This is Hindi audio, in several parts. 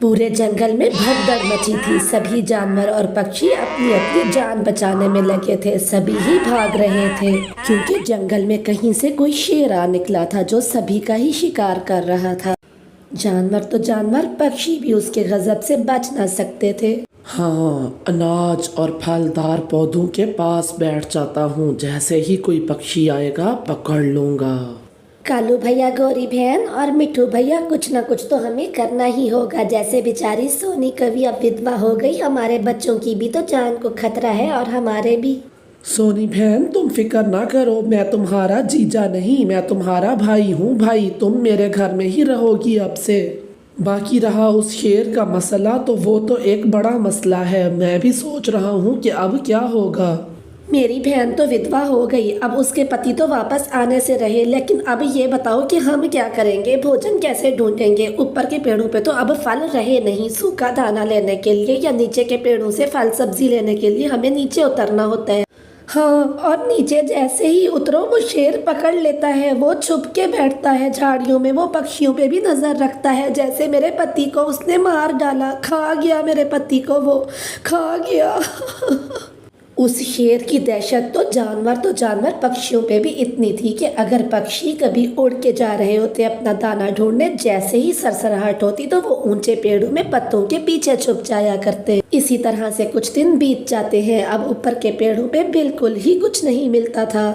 पूरे जंगल में भगदड़ मची थी। सभी जानवर और पक्षी अपनी अपनी जान बचाने में लगे थे। सभी ही भाग रहे थे क्योंकि जंगल में कहीं से कोई शेर आ निकला था जो सभी का ही शिकार कर रहा था। जानवर तो जानवर, पक्षी भी उसके गजब से बच न सकते थे। हाँ, अनाज और फलदार पौधों के पास बैठ जाता हूँ। जैसे ही कोई पक्षी आएगा पकड़ लूँगा। कालू भैया, गौरी बहन और मिठू भैया, कुछ न कुछ तो हमें करना ही होगा। जैसे बेचारी सोनी कभी अब विधवा हो गई, हमारे बच्चों की भी तो जान को खतरा है और हमारे भी। सोनी बहन, तुम फिक्र ना करो, मैं तुम्हारा जीजा नहीं, मैं तुम्हारा भाई हूँ। भाई, तुम मेरे घर में ही रहोगी अब से। बाकी रहा उस शेर का मसला, तो वो तो एक बड़ा मसला है। मैं भी सोच रहा हूँ कि अब क्या होगा। मेरी बहन तो विधवा हो गई, अब उसके पति तो वापस आने से रहे, लेकिन अब ये बताओ कि हम क्या करेंगे, भोजन कैसे ढूंढेंगे। ऊपर के पेड़ों पे तो अब फल रहे नहीं। सूखा दाना लेने के लिए या नीचे के पेड़ों से फल सब्जी लेने के लिए हमें नीचे उतरना होता है। हाँ, और नीचे जैसे ही उतरो वो शेर पकड़ लेता है। वो छुप के बैठता है झाड़ियों में, वो पक्षियों पे भी नजर रखता है। जैसे मेरे पति को उसने मार डाला, खा गया मेरे पति को, वो खा गया। उस शेर की दहशत तो जानवर पक्षियों पे भी इतनी थी कि अगर पक्षी कभी उड़ के जा रहे होते अपना दाना ढूंढने, जैसे ही सरसराहट होती तो वो ऊंचे पेड़ों में पत्तों के पीछे छुप जाया करते। इसी तरह से कुछ दिन बीत जाते हैं। अब ऊपर के पेड़ों पे बिल्कुल ही कुछ नहीं मिलता था।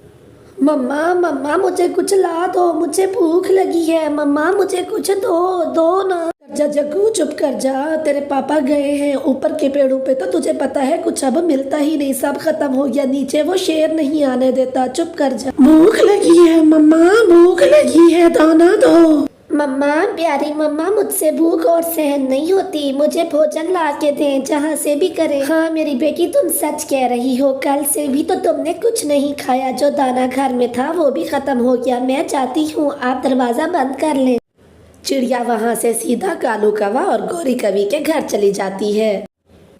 मम्मा मम्मा, मुझे कुछ ला दो, मुझे भूख लगी है। मम्मा मुझे कुछ दो ना। जा जग्गू, चुप कर जा, तेरे पापा गए हैं। ऊपर के पेड़ों पे तो तुझे पता है कुछ अब मिलता ही नहीं, सब खत्म हो गया। नीचे वो शेर नहीं आने देता, चुप कर जा। भूख लगी है मम्मा, भूख लगी है, दाना दो। मम्मा, प्यारी मम्मा, मुझसे भूख और सहन नहीं होती, मुझे भोजन ला के दें, जहाँ से भी करें। हाँ मेरी बेटी, तुम सच कह रही हो, कल से भी तो तुमने कुछ नहीं खाया। जो दाना घर में था वो भी खत्म हो गया। मैं चाहती हूँ आप दरवाजा बंद कर लें। चिड़िया वहाँ से सीधा कालू कौवा और गौरी कवि के घर चली जाती है।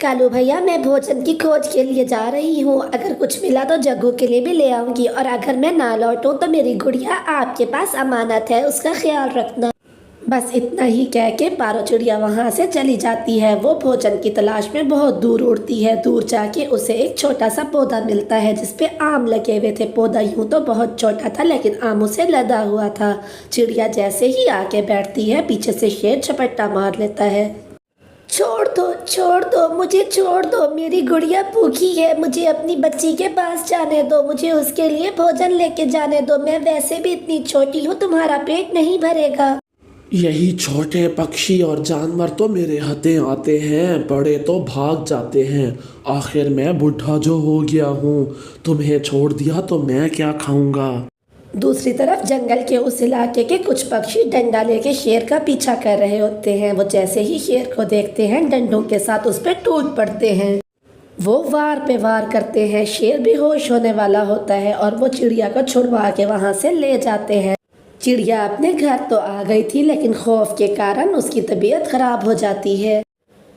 कालू भैया, मैं भोजन की खोज के लिए जा रही हूँ। अगर कुछ मिला तो जग्गू के लिए भी ले आऊंगी, और अगर मैं ना लौटूं तो मेरी गुड़िया आपके पास अमानत है, उसका ख्याल रखना। बस इतना ही कह के पारो चिड़िया वहाँ से चली जाती है। वो भोजन की तलाश में बहुत दूर उड़ती है। दूर जाके उसे एक छोटा सा पौधा मिलता है जिसपे आम लगे हुए थे। पौधा यूं तो बहुत छोटा था लेकिन आमों से लदा हुआ था। चिड़िया जैसे ही आके बैठती है, पीछे से शेर झपट्टा मार लेता है। छोड़ दो, मुझे छोड़ दो, मेरी गुड़िया भूखी है, मुझे अपनी बच्ची के पास जाने दो, मुझे उसके लिए भोजन लेके जाने दो। मैं वैसे भी इतनी छोटी हूँ, तुम्हारा पेट नहीं भरेगा। यही छोटे पक्षी और जानवर तो मेरे हथे आते हैं, बड़े तो भाग जाते हैं। आखिर मैं बुढ़ा जो हो गया हूँ, तुम्हें छोड़ दिया तो मैं क्या खाऊंगा। दूसरी तरफ जंगल के उस इलाके के कुछ पक्षी डंडा लेके शेर का पीछा कर रहे होते हैं। वो जैसे ही शेर को देखते हैं, डंडों के साथ उस पर टूट पड़ते हैं। वो वार पे वार करते हैं। शेर बेहोश होने वाला होता है और वो चिड़िया को छुड़वा के वहाँ से ले जाते हैं। चिड़िया अपने घर तो आ गई थी, लेकिन खौफ के कारण उसकी तबीयत खराब हो जाती है।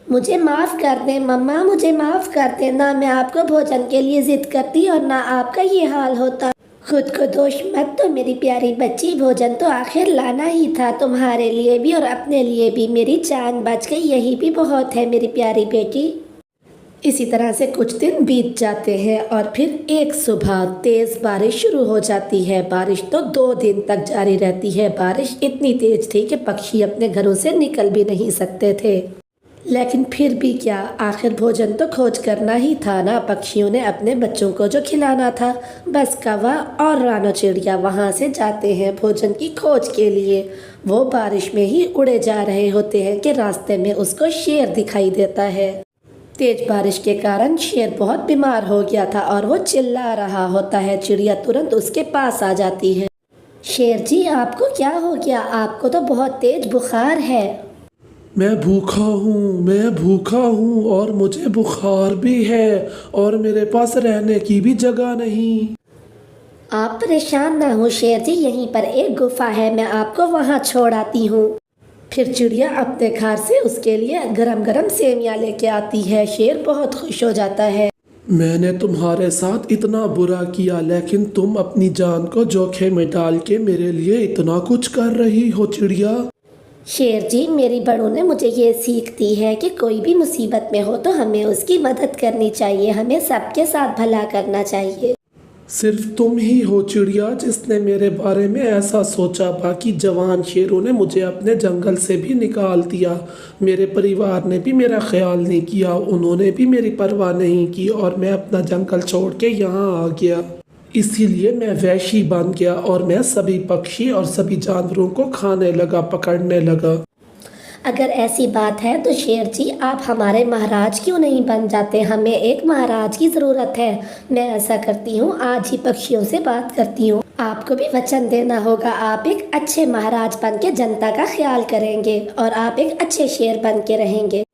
मुझे माफ़ कर दें मम्मा, मुझे माफ़ कर दें। ना मैं आपको भोजन के लिए जिद करती और ना आपका ये हाल होता। खुद को दोष मत दो मेरी प्यारी बच्ची, भोजन तो आखिर लाना ही था, तुम्हारे लिए भी और अपने लिए भी। मेरी जान बच गई, यही भी बहुत है मेरी प्यारी बेटी। इसी तरह से कुछ दिन बीत जाते हैं और फिर एक सुबह तेज़ बारिश शुरू हो जाती है। बारिश तो 2 दिन तक जारी रहती है। बारिश इतनी तेज थी कि पक्षी अपने घरों से निकल भी नहीं सकते थे। लेकिन फिर भी क्या, आखिर भोजन तो खोज करना ही था ना। पक्षियों ने अपने बच्चों को जो खिलाना था। बस कौवा और रानो चिड़िया वहाँ से जाते हैं भोजन की खोज के लिए। वो बारिश में ही उड़े जा रहे होते हैं कि रास्ते में उसको शेर दिखाई देता है। तेज बारिश के कारण शेर बहुत बीमार हो गया था और वो चिल्ला रहा होता है। चिड़िया तुरंत उसके पास आ जाती है। शेर जी, आपको क्या हो गया? आपको तो बहुत तेज बुखार है। मैं भूखा हूँ और मुझे बुखार भी है और मेरे पास रहने की भी जगह नहीं। आप परेशान ना हो शेर जी, यहीं पर एक गुफा है, मैं आपको वहाँ छोड़ आती हूँ। फिर चिड़िया अपने घर से उसके लिए गरम गरम सेवइयाँ लेके आती है। शेर बहुत खुश हो जाता है। मैंने तुम्हारे साथ इतना बुरा किया, लेकिन तुम अपनी जान को जोखिम में डाल के मेरे लिए इतना कुछ कर रही हो चिड़िया। शेर जी, मेरी बड़ों ने मुझे ये सीख दी है कि कोई भी मुसीबत में हो तो हमें उसकी मदद करनी चाहिए, हमें सबके साथ भला करना चाहिए। सिर्फ तुम ही हो चिड़िया जिसने मेरे बारे में ऐसा सोचा। बाकी जवान शेरों ने मुझे अपने जंगल से भी निकाल दिया। मेरे परिवार ने भी मेरा ख्याल नहीं किया, उन्होंने भी मेरी परवाह नहीं की और मैं अपना जंगल छोड़ के यहाँ आ गया। इसीलिए मैं वैशी बन गया और मैं सभी पक्षी और सभी जानवरों को खाने लगा, पकड़ने लगा। अगर ऐसी बात है तो शेर जी, आप हमारे महाराज क्यों नहीं बन जाते? हमें एक महाराज की ज़रूरत है। मैं ऐसा करती हूँ, आज ही पक्षियों से बात करती हूँ। आपको भी वचन देना होगा, आप एक अच्छे महाराज बन के जनता का ख्याल करेंगे और आप एक अच्छे शेर बन के रहेंगे।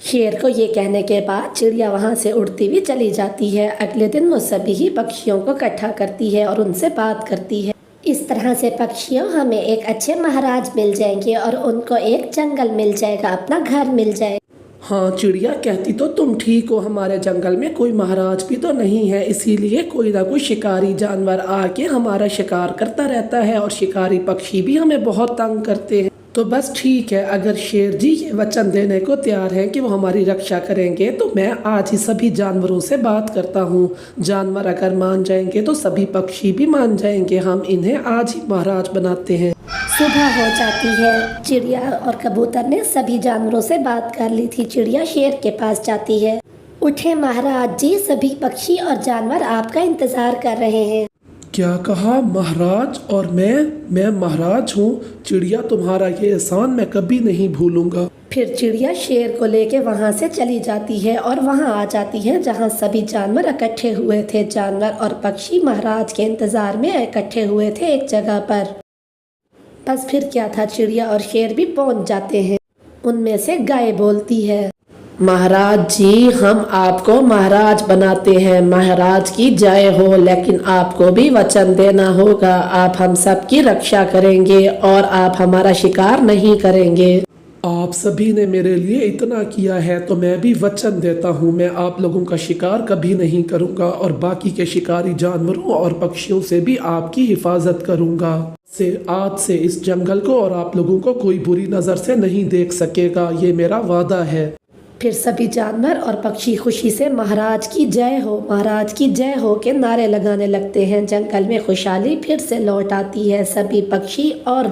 शेर को ये कहने के बाद चिड़िया वहाँ से उड़ती हुई चली जाती है। अगले दिन वो सभी ही पक्षियों को इकट्ठा करती है और उनसे बात करती है। इस तरह से पक्षियों, हमें एक अच्छे महाराज मिल जाएंगे और उनको एक जंगल मिल जाएगा, अपना घर मिल जाएगा। हाँ चिड़िया, कहती तो तुम ठीक हो। हमारे जंगल में कोई महाराज भी तो नहीं है, इसीलिए कोई ना कोई शिकारी जानवर आके हमारा शिकार करता रहता है और शिकारी पक्षी भी हमें बहुत तंग करते हैं। तो बस ठीक है, अगर शेर जी ये वचन देने को तैयार हैं कि वो हमारी रक्षा करेंगे तो मैं आज ही सभी जानवरों से बात करता हूँ। जानवर अगर मान जाएंगे तो सभी पक्षी भी मान जाएंगे। हम इन्हें आज ही महाराज बनाते हैं। सुबह हो जाती है। चिड़िया और कबूतर ने सभी जानवरों से बात कर ली थी। चिड़िया शेर के पास जाती है। उठे महाराज जी, सभी पक्षी और जानवर आपका इंतजार कर रहे हैं। क्या कहा महाराज? और मैं महाराज हूँ? चिड़िया, तुम्हारा ये एहसान मैं कभी नहीं भूलूंगा। फिर चिड़िया शेर को लेके वहाँ से चली जाती है और वहाँ आ जाती है जहाँ सभी जानवर इकट्ठे हुए थे। जानवर और पक्षी महाराज के इंतजार में इकट्ठे हुए थे एक जगह पर। बस फिर क्या था, चिड़िया और शेर भी पहुँच जाते हैं। उनमें से गाय बोलती है, महाराज जी, हम आपको महाराज बनाते हैं। महाराज की जय हो। लेकिन आपको भी वचन देना होगा, आप हम सब की रक्षा करेंगे और आप हमारा शिकार नहीं करेंगे। आप सभी ने मेरे लिए इतना किया है तो मैं भी वचन देता हूँ, मैं आप लोगों का शिकार कभी नहीं करूँगा और बाकी के शिकारी जानवरों और पक्षियों से भी आपकी हिफाजत करूँगा। आज से इस जंगल को और आप लोगों को कोई बुरी नज़र से नहीं देख सकेगा, ये मेरा वादा है। फिर सभी जानवर और पक्षी खुशी से महाराज की जय हो, महाराज की जय हो के नारे लगाने लगते हैं। जंगल में खुशहाली फिर से लौट आती है। सभी पक्षी और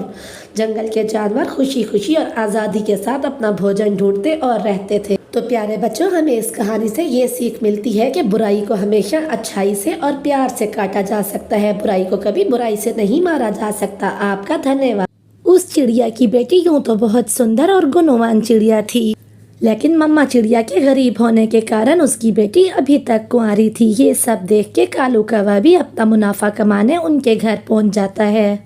जंगल के जानवर खुशी खुशी और आज़ादी के साथ अपना भोजन ढूंढते और रहते थे। तो प्यारे बच्चों, हमें इस कहानी से ये सीख मिलती है कि बुराई को हमेशा अच्छाई से और प्यार से काटा जा सकता है। बुराई को कभी बुराई से नहीं मारा जा सकता। आपका धन्यवाद। उस चिड़िया की बेटी यूं तो बहुत सुंदर और गुणवान चिड़िया थी, लेकिन मम्मा चिड़िया के गरीब होने के कारण उसकी बेटी अभी तक कुंवारी थी। ये सब देख के कालू कौवा भी अपना मुनाफा कमाने उनके घर पहुंच जाता है।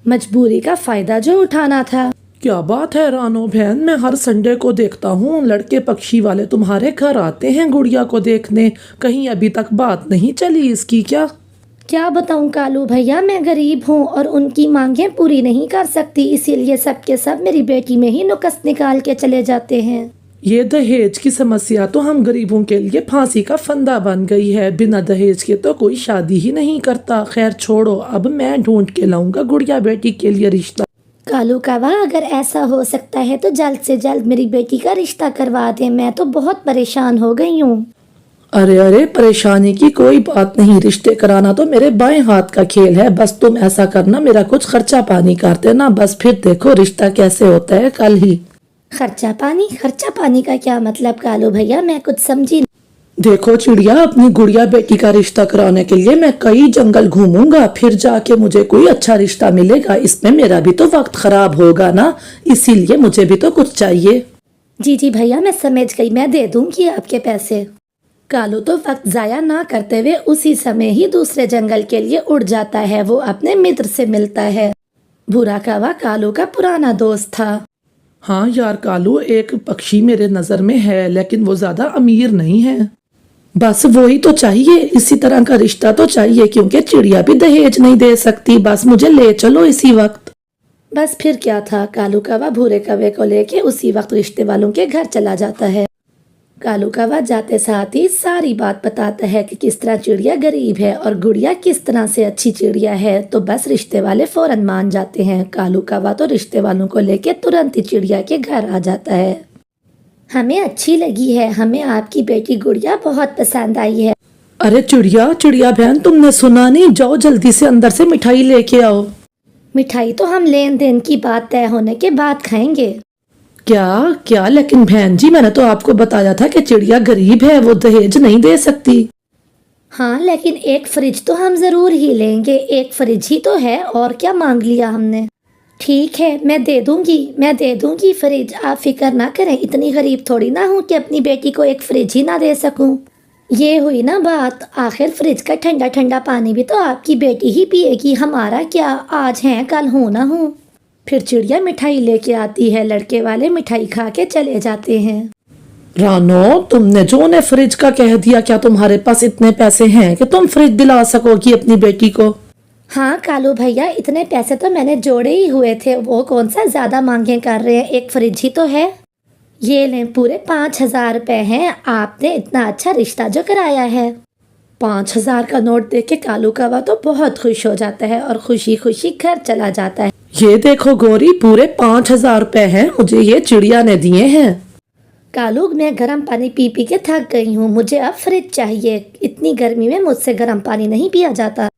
मजबूरी का फायदा जो उठाना था। क्या बात है रानो बहन, मैं हर संडे को देखता हूँ लड़के पक्षी वाले तुम्हारे घर आते हैं गुड़िया को देखने। कहीं अभी तक बात नहीं चली इसकी? क्या बताऊं कालू भैया, मैं गरीब हूँ और उनकी मांगें पूरी नहीं कर सकती, इसीलिए सबके सब मेरी बेटी में ही नुक्स निकाल के चले जाते हैं। ये दहेज की समस्या तो हम गरीबों के लिए फांसी का फंदा बन गई है। बिना दहेज के तो कोई शादी ही नहीं करता। खैर छोड़ो, अब मैं ढूंढ के लाऊंगा गुड़िया बेटी के लिए रिश्ता। कालू कौवा, अगर ऐसा हो सकता है तो जल्द से जल्द मेरी बेटी का रिश्ता करवा दे। मैं तो बहुत परेशान हो गई हूँ। अरे परेशानी की कोई बात नहीं, रिश्ते कराना तो मेरे बाएं हाथ का खेल है। बस तुम ऐसा करना, मेरा कुछ खर्चा पानी कर देना, बस फिर देखो रिश्ता कैसे होता है कल ही। खर्चा पानी का क्या मतलब कालू भैया, मैं कुछ समझी नहीं। देखो चिड़िया, अपनी गुड़िया बेटी का रिश्ता कराने के लिए मैं कई जंगल घूमूंगा, फिर जाके मुझे कोई अच्छा रिश्ता मिलेगा। इसमें मेरा भी तो वक्त खराब होगा ना, इसीलिए मुझे भी तो कुछ चाहिए। जी भैया, मैं समझ गई, मैं दे दूंगी आपके पैसे। कालू तो वक्त जाया ना करते हुए उसी समय ही दूसरे जंगल के लिए उड़ जाता है। वो अपने मित्र से मिलता है। भूरा कौवा कालू का पुराना दोस्त था। हाँ यार कालू, एक पक्षी मेरे नजर में है, लेकिन वो ज्यादा अमीर नहीं है। बस वही तो चाहिए, इसी तरह का रिश्ता तो चाहिए, क्योंकि चिड़िया भी दहेज नहीं दे सकती। बस मुझे ले चलो इसी वक्त। बस फिर क्या था, कालू कौवा भूरे कौवे को लेके उसी वक्त रिश्ते वालों के घर चला जाता है। कालू कौवा जाते साथ ही सारी बात बताता है कि किस तरह चिड़िया गरीब है और गुड़िया किस तरह से अच्छी चिड़िया है। तो बस रिश्ते वाले फौरन मान जाते हैं। कालू कौवा तो रिश्ते वालों को लेके तुरंत ही चिड़िया के घर आ जाता है। हमें अच्छी लगी है, हमें आपकी बेटी गुड़िया बहुत पसंद आई है। अरे चिड़िया चिड़िया बहन, तुमने सुना नहीं? जाओ जल्दी से अंदर से मिठाई लेके आओ। मिठाई तो हम लेन देन की बात तय होने के बाद खाएंगे। क्या क्या? लेकिन बहन जी, मैंने तो आपको बताया था कि चिड़िया गरीब है, वो दहेज नहीं दे सकती। हाँ, लेकिन एक फ्रिज तो हम जरूर ही लेंगे। एक फ्रिज ही तो है, और क्या मांग लिया हमने। ठीक है, मैं दे दूंगी फ्रिज। आप फिक्र ना करें, इतनी गरीब थोड़ी ना हूँ कि अपनी बेटी को एक फ्रिज ही ना दे सकूं। ये हुई ना बात। आखिर फ्रिज का ठंडा ठंडा पानी भी तो आपकी बेटी ही पिएगी, हमारा क्या। आज है कल हो ना हो। फिर चिड़िया मिठाई लेके आती है। लड़के वाले मिठाई खा के चले जाते हैं। रानो, तुमने जो उन्हें फ्रिज का कह दिया, क्या तुम्हारे पास इतने पैसे हैं कि तुम फ्रिज दिला सकोगी अपनी बेटी को? हाँ कालू भैया, इतने पैसे तो मैंने जोड़े ही हुए थे। वो कौन सा ज्यादा मांगे कर रहे हैं, एक फ्रिज ही तो है। ये लें, पूरे 5,000 रुपए हैं। आपने इतना अच्छा रिश्ता जो कराया है। 5,000 का नोट देख के कालू कौवा तो बहुत खुश हो जाता है और खुशी खुशी घर चला जाता है। ये देखो गौरी, पूरे 5,000 रुपए हैं, मुझे ये चिड़िया ने दिए हैं। कालू, मैं गर्म पानी पी पी के थक गई हूँ, मुझे अब फ्रिज चाहिए। इतनी गर्मी में मुझसे गर्म पानी नहीं पिया जाता।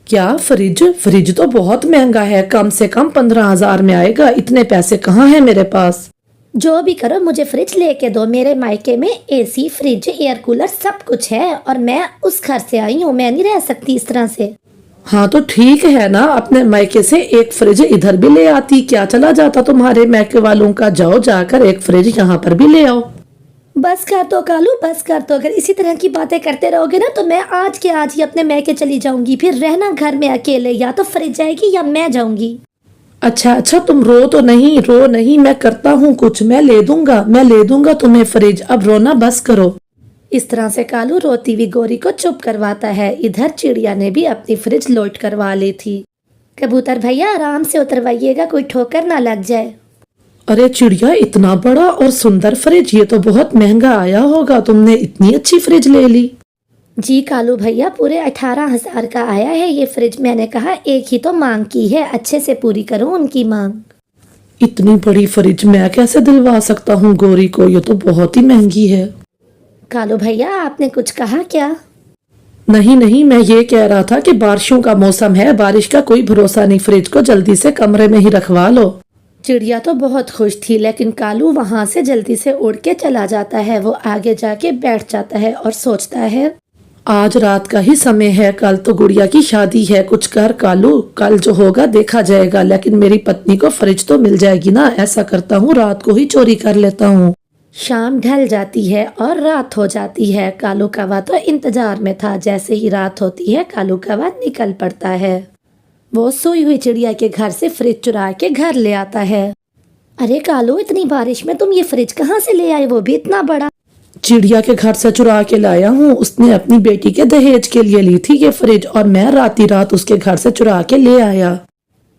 क्या फ्रिज? फ्रिज तो बहुत महंगा है, कम से कम 15,000 में आएगा। इतने पैसे कहाँ हैं मेरे पास? जो भी करो, मुझे फ्रिज लेके दो। मेरे मायके में एसी, फ्रिज, एयर कूलर सब कुछ है, और मैं उस घर से आई हूँ, मैं नहीं रह सकती इस तरह से। हाँ तो ठीक है ना, अपने मायके से एक फ्रिज इधर भी ले आती, क्या चला जाता तुम्हारे मायके वालों का। जाओ जाकर एक फ्रिज यहाँ पर भी ले आओ। बस कर दो कालू, बस कर दो। अगर इसी तरह की बातें करते रहोगे ना तो मैं आज के आज ही अपने मायके चली जाऊंगी। फिर रहना घर में अकेले, या तो फ्रिज जाएगी या मैं जाऊंगी। अच्छा, तुम रो तो नहीं, रो नहीं, मैं करता हूँ कुछ। मैं ले दूंगा तुम्हें फ्रिज। अब रोना बस करो। इस तरह से कालू रोती हुई गौरी को चुप करवाता है। इधर चिड़िया ने भी अपनी फ्रिज लोड करवा ली थी। कबूतर भैया, आराम से उतरवाइएगा, कोई ठोकर ना लग जाए। अरे चिड़िया, इतना बड़ा और सुंदर फ्रिज, ये तो बहुत महंगा आया होगा। तुमने इतनी अच्छी फ्रिज ले ली। जी कालू भैया, पूरे 18,000 का आया है ये फ्रिज। मैंने कहा एक ही तो मांग की है, अच्छे से पूरी करूं उनकी मांग। इतनी बड़ी फ्रिज मैं कैसे दिलवा सकता हूँ गौरी को, ये तो बहुत ही महंगी है। कालू भैया, आपने कुछ कहा क्या? नहीं, मैं ये कह रहा था कि बारिशों का मौसम है, बारिश का कोई भरोसा नहीं, फ्रिज को जल्दी से कमरे में ही रखवा लो। चिड़िया तो बहुत खुश थी, लेकिन कालू वहां से जल्दी से उड़ के चला जाता है। वो आगे जाके बैठ जाता है और सोचता है, आज रात का ही समय है, कल तो गुड़िया की शादी है। कुछ कर कालू, कल जो होगा देखा जाएगा, लेकिन मेरी पत्नी को फ्रिज तो मिल जाएगी ना। ऐसा करता हूँ, रात को ही चोरी कर लेता हूँ। शाम ढल जाती है और रात हो जाती है। कालू कौवा तो इंतजार में था। जैसे ही रात होती है, कालू कौवा निकल पड़ता है। वो सोई हुई चिड़िया के घर से फ्रिज चुरा के घर ले आता है। अरे कालू, इतनी बारिश में तुम ये फ्रिज कहाँ से ले आए, वो भी इतना बड़ा? चिड़िया के घर से चुरा के लाया हूँ। उसने अपनी बेटी के दहेज के लिए ली थी ये फ्रिज, और मैं रात उसके घर से चुरा के ले आया।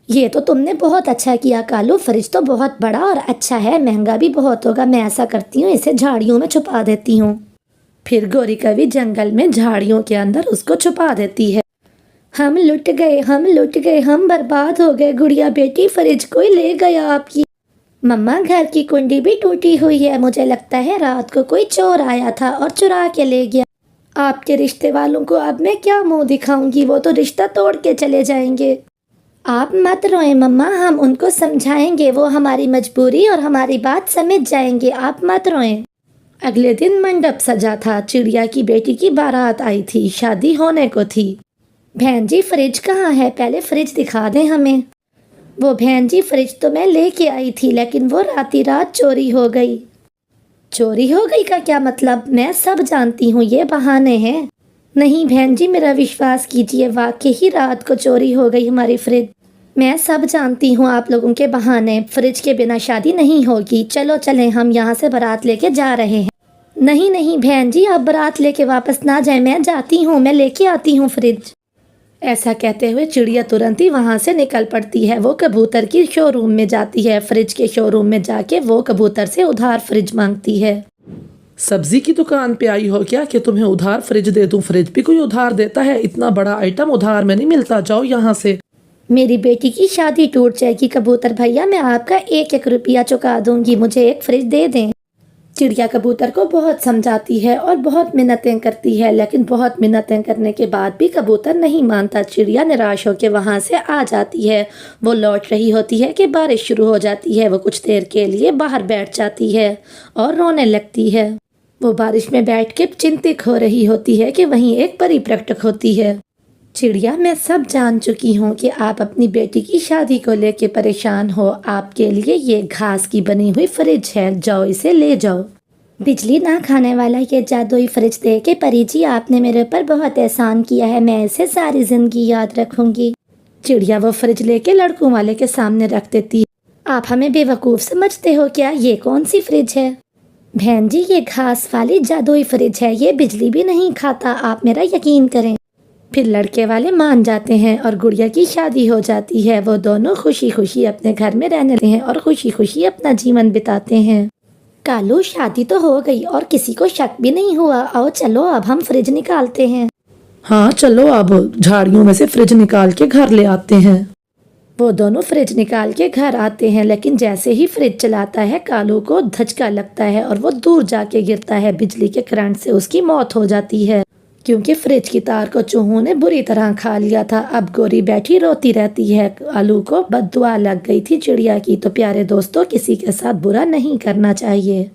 ये तो तुमने बहुत अच्छा किया कालू। फ्रिज तो बहुत बड़ा और अच्छा है, महंगा भी बहुत होगा। मैं ऐसा करती हूँ, इसे झाड़ियों में छुपा देती हूँ। फिर गौरी कवि जंगल में झाड़ियों के अंदर उसको छुपा देती है। हम लुट गए, हम बर्बाद हो गए। गुड़िया बेटी, फ्रिज कोई ले गया आपकी। मम्मा, घर की कुंडी भी टूटी हुई है। मुझे लगता है रात को कोई चोर आया था और चुरा के ले गया। आपके रिश्ते वालों को अब मैं क्या मुंह दिखाऊंगी, वो तो रिश्ता तोड़ के चले जाएंगे। आप मत रोएं मम्मा, हम उनको समझाएंगे, वो हमारी मजबूरी और हमारी बात समझ जाएंगे। आप मत रोएं। अगले दिन मंडप सजा था। चिड़िया की बेटी की बारात आई थी, शादी होने को थी। बहन जी, फ्रिज कहाँ है? पहले फ्रिज दिखा दें हमें। वो बहन जी, फ्रिज तो मैं लेके आई थी, लेकिन वो रात चोरी हो गई। चोरी हो गई का क्या मतलब? मैं सब जानती हूँ, ये बहाने हैं। नहीं बहन जी, मेरा विश्वास कीजिए, वाकई ही रात को चोरी हो गई हमारी फ्रिज। मैं सब जानती हूँ आप लोगों के बहाने। फ्रिज के बिना शादी नहीं होगी। चलो चलें, हम यहाँ से बारात लेके जा रहे हैं। नहीं बहन जी, आप बारात लेके वापस ना जाएं, मैं जाती हूँ, मैं लेके आती हूँ फ्रिज। ऐसा कहते हुए चिड़िया तुरंत ही वहाँ से निकल पड़ती है। वो कबूतर की शोरूम में जाती है। फ्रिज के शोरूम में जाके वो कबूतर से उधार फ्रिज मांगती है। सब्जी की दुकान पे आई हो क्या कि तुम्हें उधार फ्रिज दे दूं? फ्रिज भी कोई उधार देता है? इतना बड़ा आइटम उधार में नहीं मिलता, जाओ यहाँ से। मेरी बेटी की शादी टूट जाएगी कबूतर भैया, मैं आपका 1-1 रुपया चुका दूंगी, मुझे एक फ्रिज दे दें। चिड़िया कबूतर को बहुत समझाती है और बहुत मिन्नतें करती है, लेकिन बहुत मिन्नतें करने के बाद भी कबूतर नहीं मानता। चिड़िया निराश होकर वहाँ से आ जाती है। वो लौट रही होती है कि बारिश शुरू हो जाती है। वो कुछ देर के लिए बाहर बैठ जाती है और रोने लगती है। वो बारिश में बैठ के चिंतित हो रही होती है कि वहीं एक परी प्रकट होती है। चिड़िया, मैं सब जान चुकी हूँ कि आप अपनी बेटी की शादी को लेके परेशान हो। आपके लिए ये घास की बनी हुई फ्रिज है, जाओ इसे ले जाओ। बिजली ना खाने वाला ये जादुई फ्रिज दे के परी जी, आपने मेरे ऊपर बहुत एहसान किया है, मैं इसे सारी जिंदगी याद रखूंगी। चिड़िया वो फ्रिज लेके लड़कों वाले के सामने रख देती है। आप हमें बेवकूफ़ समझते हो क्या? ये कौन सी फ्रिज है? बहन जी, ये घास वाली जादुई फ्रिज है, ये बिजली भी नहीं खाता, आप मेरा यकीन करें। फिर लड़के वाले मान जाते हैं और गुड़िया की शादी हो जाती है। वो दोनों खुशी खुशी अपने घर में रहने लगे हैं और खुशी खुशी अपना जीवन बिताते हैं। कालू, शादी तो हो गई और किसी को शक भी नहीं हुआ। आओ चलो अब हम फ्रिज निकालते हैं। हाँ चलो, अब झाड़ियों में से फ्रिज निकाल के घर ले आते हैं। वो दोनों फ्रिज निकाल के घर आते हैं, लेकिन जैसे ही फ्रिज चलाता है कालू को धचका लगता है और वो दूर जाके गिरता है। बिजली के करंट से उसकी मौत हो जाती है, क्योंकि फ्रिज की तार को चूहों ने बुरी तरह खा लिया था। अब गोरी बैठी रोती रहती है। कालू को बद्दुआ लग गई थी चिड़िया की। तो प्यारे दोस्तों, किसी के साथ बुरा नहीं करना चाहिए।